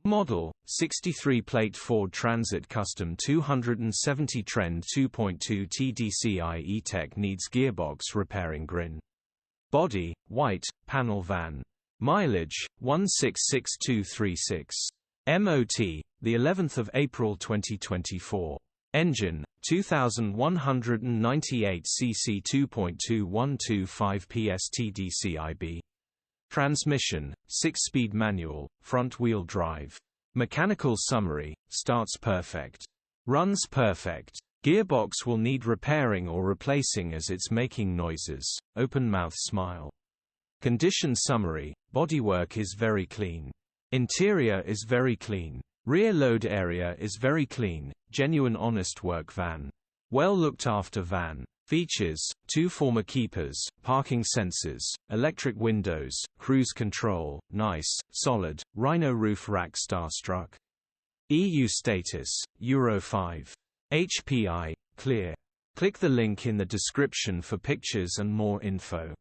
Model, 63-plate Ford Transit Custom 270 Trend 2.2 TDCI Etech needs gearbox repairing grin. Body, white, panel van. Mileage, 166236. MOT, the 11th of April 2024. Engine, 2198 cc 2.2125 PS TDCI-B. Transmission, 6-speed manual, front-wheel drive. Mechanical summary, starts perfect. Runs perfect. Gearbox will need repairing or replacing as it's making noises, open mouth smile. Condition summary, bodywork is very clean. Interior is very clean. Rear load area is very clean, genuine honest work van. Well looked after van. Features, 2 former keepers, parking sensors, electric windows, cruise control, nice, solid, rhino roof rack starstruck. EU status, Euro 5. HPI, clear. Click the link in the description for pictures and more info.